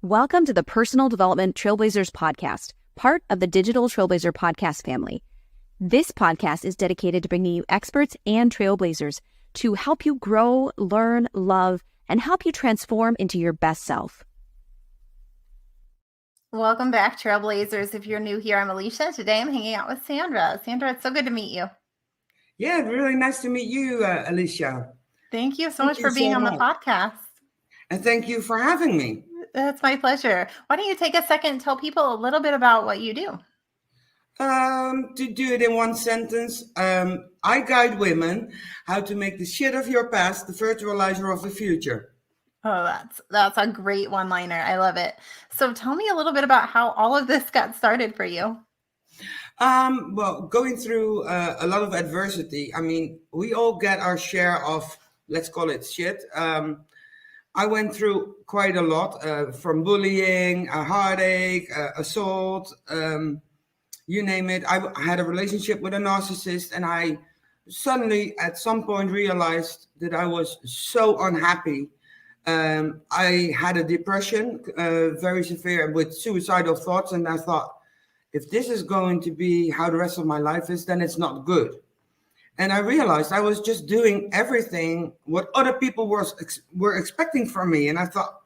Welcome to the Personal Development Trailblazers podcast, part of the Digital Trailblazer podcast family. This podcast is dedicated to bringing you experts and trailblazers to help you grow, learn, love, and help you transform into your best self. Welcome back, Trailblazers. If you're new here, I'm Alicia. Today I'm hanging out with Sandra. Sandra, it's so good to meet you. Yeah, really nice to meet you, Alicia. Thank you so much for being on the podcast. And thank you for having me. That's my pleasure. Why don't you take a second and tell people a little bit about what you do? To do it in one sentence, I guide women how to make the shit of your past the fertilizer of the future. Oh, that's a great one-liner. I love it. So tell me a little bit about how all of this got started for you. Well, going through a lot of adversity. I mean, we all get our share of, let's call it shit. I went through quite a lot, from bullying, a heartache, assault, you name it. I had a relationship with a narcissist, and I suddenly at some point realized that I was so unhappy. I had a depression, very severe, with suicidal thoughts, and I thought, if this is going to be how the rest of my life is, then it's not good. And I realized I was just doing everything what other people were expecting from me. And I thought,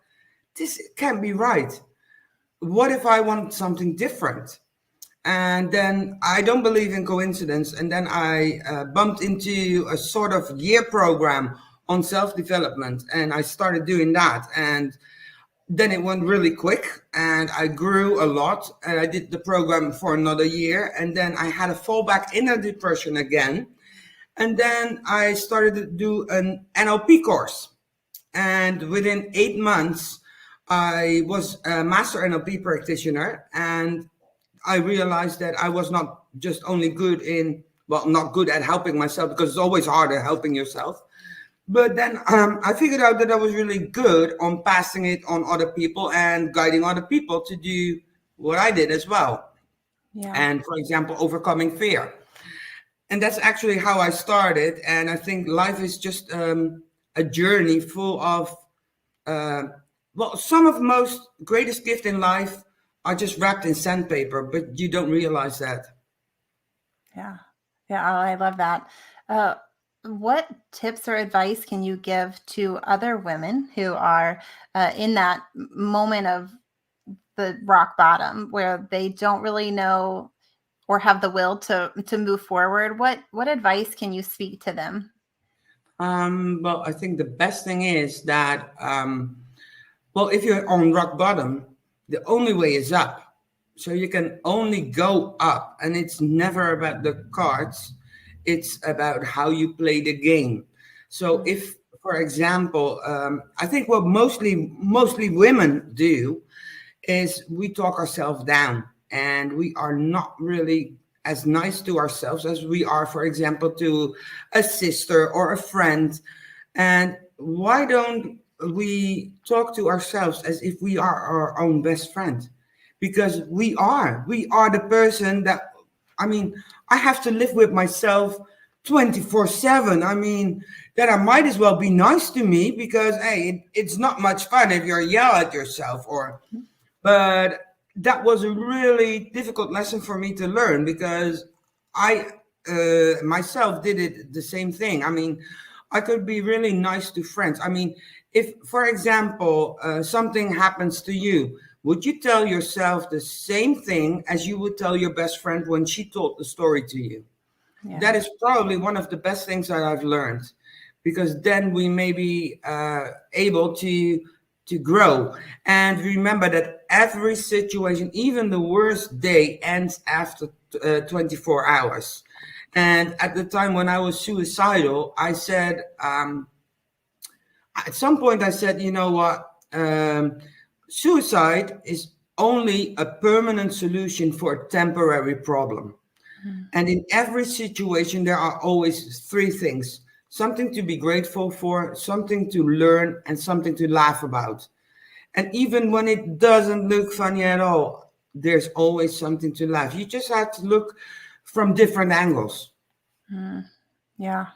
this can't be right. What if I want something different? And then I don't believe in coincidence. And then I bumped into a sort of year program on self-development. And I started doing that. And then it went really quick. And I grew a lot. And I did the program for another year. And then I had a fallback in a depression again. And then I started to do an NLP course. And within 8 months, I was a Master NLP Practitioner. And I realized that I was not just only good in, well, not good at helping myself, because it's always harder helping yourself. But then I figured out that I was really good on passing it on other people and guiding other people to do what I did as well. Yeah. And for example, overcoming fear. And that's actually how I started. And I think life is just a journey full of, some of the most greatest gift in life are just wrapped in sandpaper, but you don't realize that. Yeah. Yeah. Oh, I love that. What tips or advice can you give to other women who are in that moment of the rock bottom where they don't really know or have the will to move forward? What advice can you speak to them? Well, I think the best thing is that, if you're on rock bottom, the only way is up. So you can only go up, and it's never about the cards. It's about how you play the game. So if, for example, I think what mostly women do is we talk ourselves down. And we are not really as nice to ourselves as we are, for example, to a sister or a friend. And why don't we talk to ourselves as if we are our own best friend? Because we are the person that, I have to live with myself 24/7. That I might as well be nice to me, because, hey, it's not much fun if you're yell at yourself but that was a really difficult lesson for me to learn, because I myself did it the same thing. I could be really nice to friends. If, for example, something happens to you, would you tell yourself the same thing as you would tell your best friend when she told the story to you? Yeah. That is probably one of the best things that I've learned, because then we may be able to grow. And remember that every situation, even the worst day, ends after 24 hours. And at the time when I was suicidal, I said, at some point I said, you know what, suicide is only a permanent solution for a temporary problem. And in every situation, there are always 3 things: something to be grateful for, something to learn, and something to laugh about. And even when it doesn't look funny at all, there's always something to laugh. You just have to look from different angles. Yeah.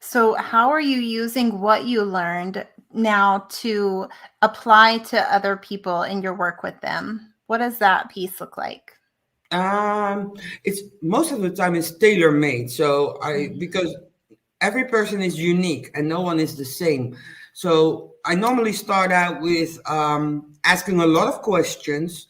So how are you using what you learned now to apply to other people in your work with them? What does that piece look like? It's most of the time it's tailor made. So Mhm. because every person is unique and no one is the same. So I normally start out with asking a lot of questions,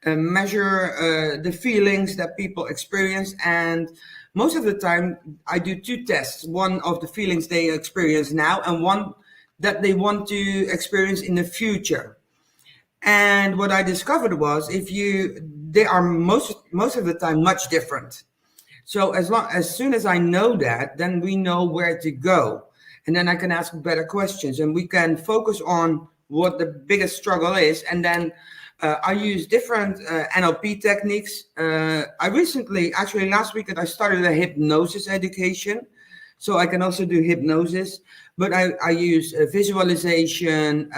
measure the feelings that people experience. And most of the time, I do two tests, one of the feelings they experience now and one that they want to experience in the future. And what I discovered was they are most of the time much different. So as soon as I know that, then we know where to go, and then I can ask better questions, and we can focus on what the biggest struggle is. And then I use different NLP techniques. I recently, actually last weekend, I started a hypnosis education, so I can also do hypnosis. But I use visualization,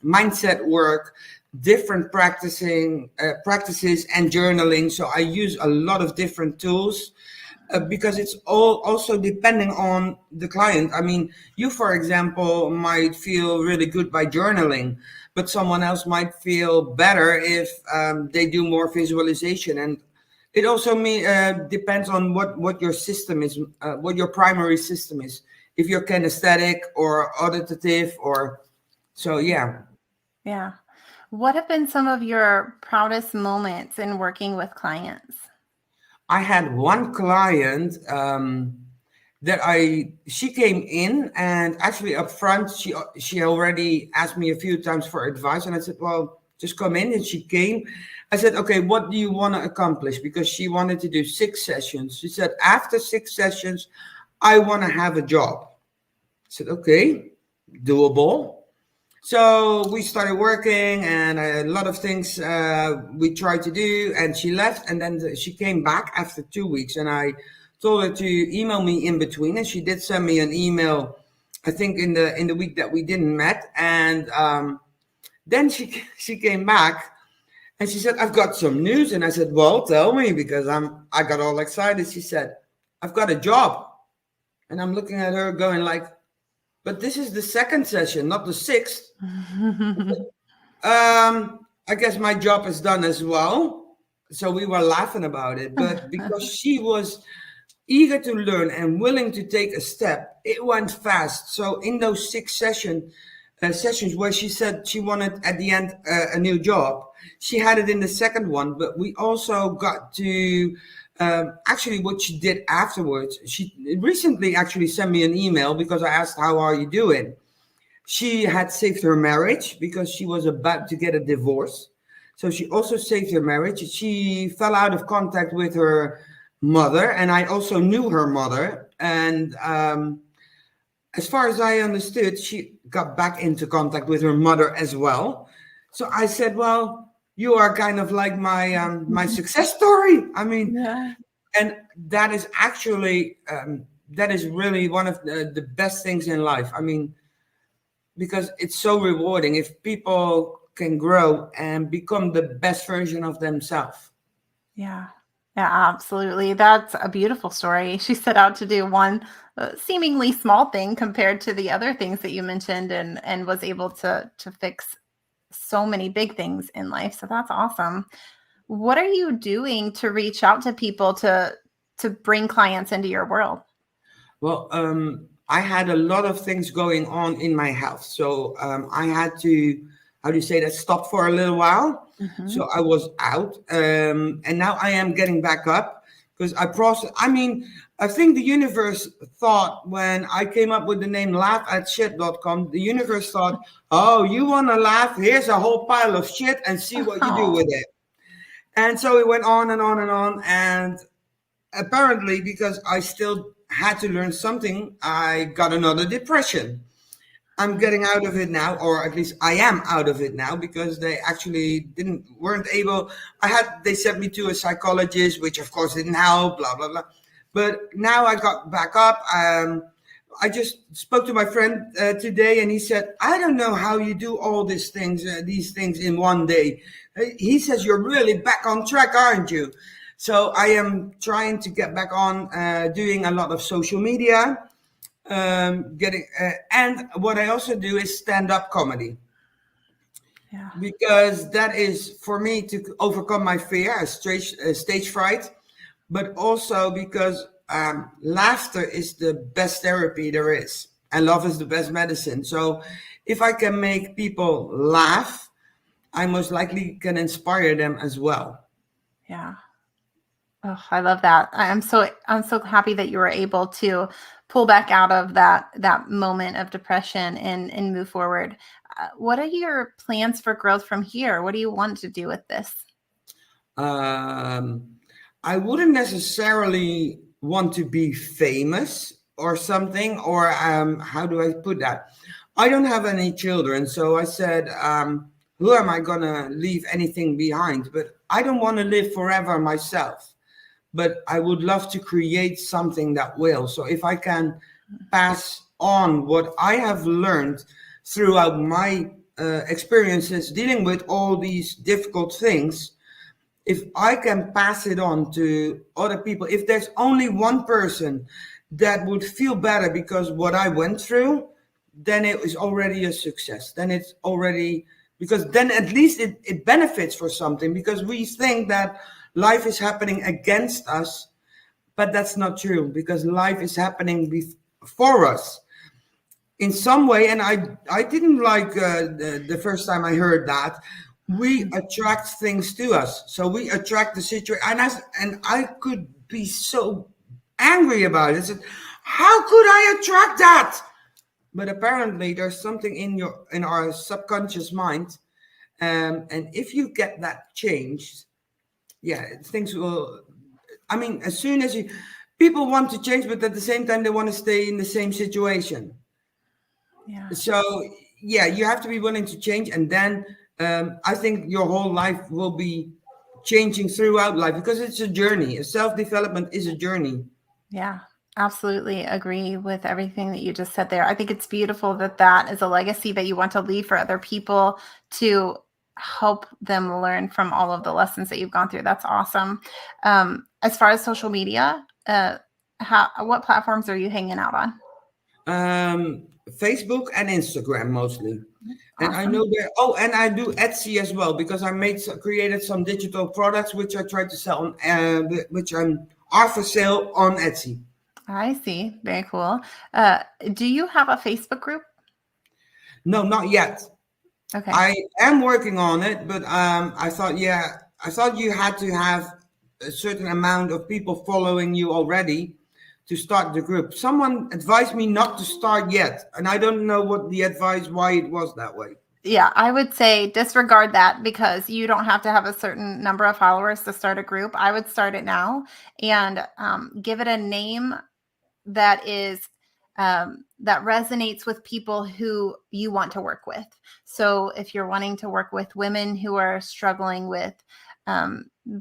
mindset work, different practices, and journaling. So I use a lot of different tools because it's all also depending on the client. I mean, you, for example, might feel really good by journaling, but someone else might feel better if they do more visualization. And it also depends on what your system is, what your primary system is. If you're kinesthetic or auditive, or so, yeah. Yeah. What have been some of your proudest moments in working with clients? I had one client she came in, and actually up front she already asked me a few times for advice, and I said, well, just come in. And she came. I said, okay, what do you want to accomplish? Because she wanted to do 6 sessions. She said, after 6 sessions, I want to have a job. I said, okay, doable. So we started working, and a lot of things we tried to do, and she left, and then she came back after 2 weeks, and I told her to email me in between, and she did send me an email, I think in the week that we didn't met. And then she came back, and she said, I've got some news. And I said, well, tell me, because I got all excited. She said, I've got a job. And I'm looking at her going like, but this is the 2nd session, not the 6th. I guess my job is done as well. So we were laughing about it, but because she was eager to learn and willing to take a step, it went fast. So in those 6 sessions where she said she wanted at the end a new job, she had it in the second one. But we also got to actually what she did afterwards. She recently actually sent me an email because I asked, how are you doing? She had saved her marriage because she was about to get a divorce. So she also saved her marriage. She fell out of contact with her mother, and I also knew her mother. And as far as I understood, she got back into contact with her mother as well. So I said, well, you are kind of like my success story. I mean, Yeah. and that is actually that is really one of the best things in life. I mean, because it's so rewarding if people can grow and become the best version of themselves. Yeah. Yeah, absolutely. That's a beautiful story. She set out to do one seemingly small thing compared to the other things that you mentioned, and was able to fix so many big things in life. So that's awesome. What are you doing to reach out to people to bring clients into your world? Well, I had a lot of things going on in my health. So I had to, how do you say that, stop for a little while. Mhm. So I was out. And now I am getting back up because I think the universe thought when I came up with the name laughatshit.com, the universe thought, oh, you want to laugh? Here's a whole pile of shit and see what you do Oh. with it. And so it went on and on and on. And apparently, because I still had to learn something, I got another depression. I'm getting out of it now, or at least I am out of it now, because they actually weren't able. They sent me to a psychologist, which of course didn't help, blah blah blah. But now I got back up. I just spoke to my friend today, and he said, "I don't know how you do all these things in one day." He says, "You're really back on track, aren't you?" So I am trying to get back on doing a lot of social media. And what I also do is stand-up comedy. Yeah. Because that is for me to overcome my fear, stage fright, but also because laughter is the best therapy there is, and love is the best medicine. So if I can make people laugh, I most likely can inspire them as well. Yeah. Oh, I love that. I'm so happy that you were able to pull back out of that moment of depression and move forward. What are your plans for growth from here? What do you want to do with this? Um, I wouldn't necessarily want to be famous or something, or how do I put that? I don't have any children, so I said, who am I gonna leave anything behind? But I don't want to live forever myself. But I would love to create something that will. So if I can pass on what I have learned throughout my experiences dealing with all these difficult things, if I can pass it on to other people, if there's only one person that would feel better because what I went through, then it is already a success. Then it's already, because then at least it benefits for something, because we think that life is happening against us, but that's not true, because life is happening for us in some way. And I didn't like the first time I heard that. We attract things to us. So we attract the situation. And I could be so angry about it. I said, how could I attract that? But apparently there's something in our subconscious mind. And if you get that changed, yeah, things will, I mean, as soon as people want to change, but at the same time, they want to stay in the same situation. Yeah. So yeah, you have to be willing to change, and then I think your whole life will be changing throughout life, because it's a journey. Self-development is a journey. Yeah, absolutely agree with everything that you just said there. I think it's beautiful that that is a legacy that you want to leave for other people to help them learn from all of the lessons that you've gone through. That's awesome. As far as social media, what platforms are you hanging out on? Facebook and Instagram mostly. And I Awesome. know and I do Etsy as well, because I created some digital products which I try to sell on, which are for sale on Etsy. I see. Very cool. Do you have a Facebook group? No, not yet. Okay. I am working on it, but I thought you had to have a certain amount of people following you already to start the group. Someone advised me not to start yet, and I don't know why it was that way. Yeah, I would say disregard that, because you don't have to have a certain number of followers to start a group. I would start it now and give it a name that is that resonates with people who you want to work with. So if you're wanting to work with women who are struggling with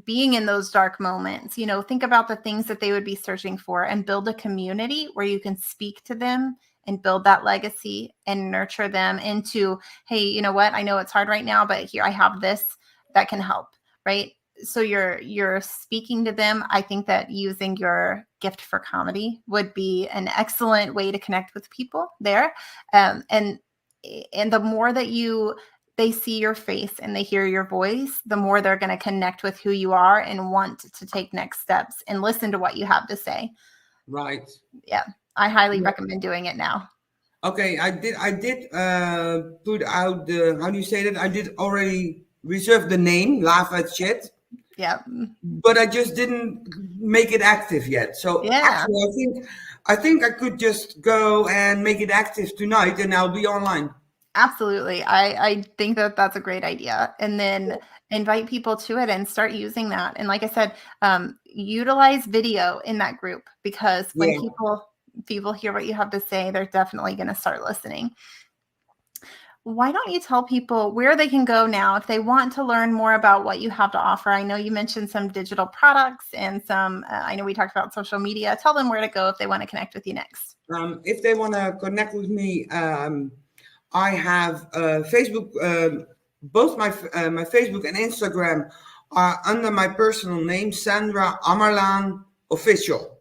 being in those dark moments, think about the things that they would be searching for, and build a community where you can speak to them and build that legacy and nurture them into, hey, you know what? I know it's hard right now, but here I have this that can help, right? So you're speaking to them. I think that using your gift for comedy would be an excellent way to connect with people there. And the more that they see your face and they hear your voice, the more they're going to connect with who you are and want to take next steps and listen to what you have to say. Right. Yeah. I highly recommend doing it now. Okay, I did put out how do you say that? I did already reserve the name, Laugh at Shit. Yeah. But I just didn't make it active yet. So Yeah. actually, I think I could just go and make it active tonight, and I'll be online. Absolutely. I think that that's a great idea. And then invite people to it and start using that. And like I said, utilize video in that group, because when people hear what you have to say, they're definitely going to start listening. Why don't you tell people where they can go now if they want to learn more about what you have to offer? I know you mentioned some digital products and some, I know we talked about social media. Tell them where to go if they want to connect with you next. If they want to connect with me, I have Facebook. Both my Facebook and Instagram are under my personal name, Sandra Ammerlaan Official.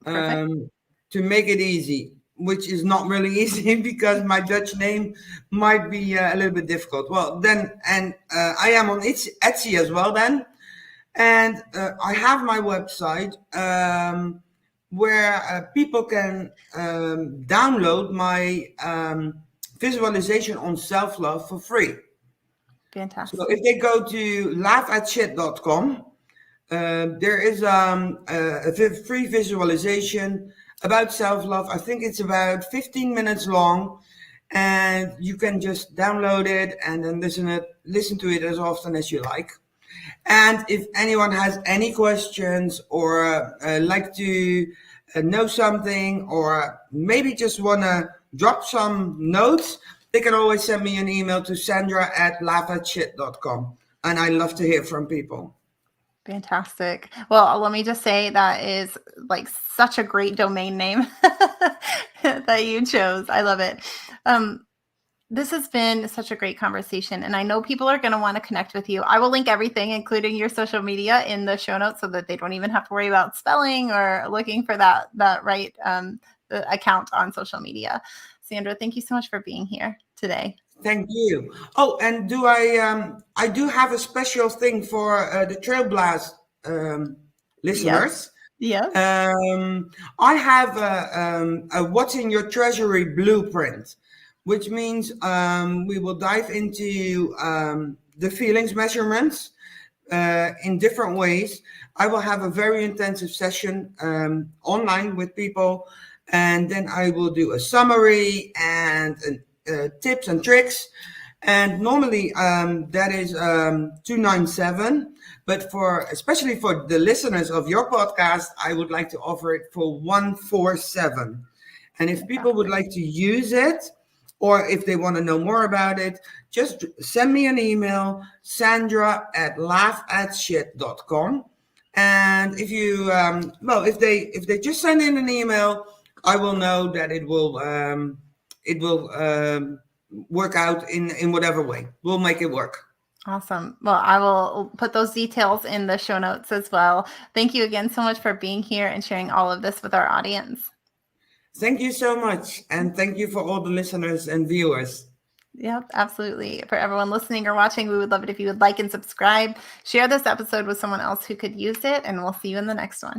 To make it easy, which is not really easy because my Dutch name might be a little bit difficult. Well, then, and I am on Etsy as well then. And I have my website where people can download my visualization on self-love for free. Fantastic. So if they go to laughatshit.com, there is a free visualization about self-love. I think it's about 15 minutes long, and you can just download it and then listen to it as often as you like. And if anyone has any questions or like to know something, or maybe just want to drop some notes, they can always send me an email to sandra@laughatshit.com. And I love to hear from people. Fantastic. Well, let me just say that is like such a great domain name that you chose. I love it. This has been such a great conversation, and I know people are going to want to connect with you. I will link everything, including your social media, in the show notes so that they don't even have to worry about spelling or looking for that right account on social media. Sandra, thank you so much for being here today. Thank you. Oh, and I do have a special thing for the Trailblazers listeners. Yes. I have a What's in Your Treasury blueprint, which means we will dive into the feelings measurements in different ways. I will have a very intensive session online with people, and then I will do a summary and tips and tricks. And normally that is $297, but especially for the listeners of your podcast, I would like to offer it for $147. And if people would like to use it, or if they want to know more about it, just send me an email, sandra@laughatshit.com. And if you, if they just send in an email, I will know that it will work out in whatever way. We'll make it work. Awesome. Well, I will put those details in the show notes as well. Thank you again so much for being here and sharing all of this with our audience. Thank you so much. And thank you for all the listeners and viewers. Yep, absolutely. For everyone listening or watching, we would love it if you would like and subscribe. Share this episode with someone else who could use it, and we'll see you in the next one.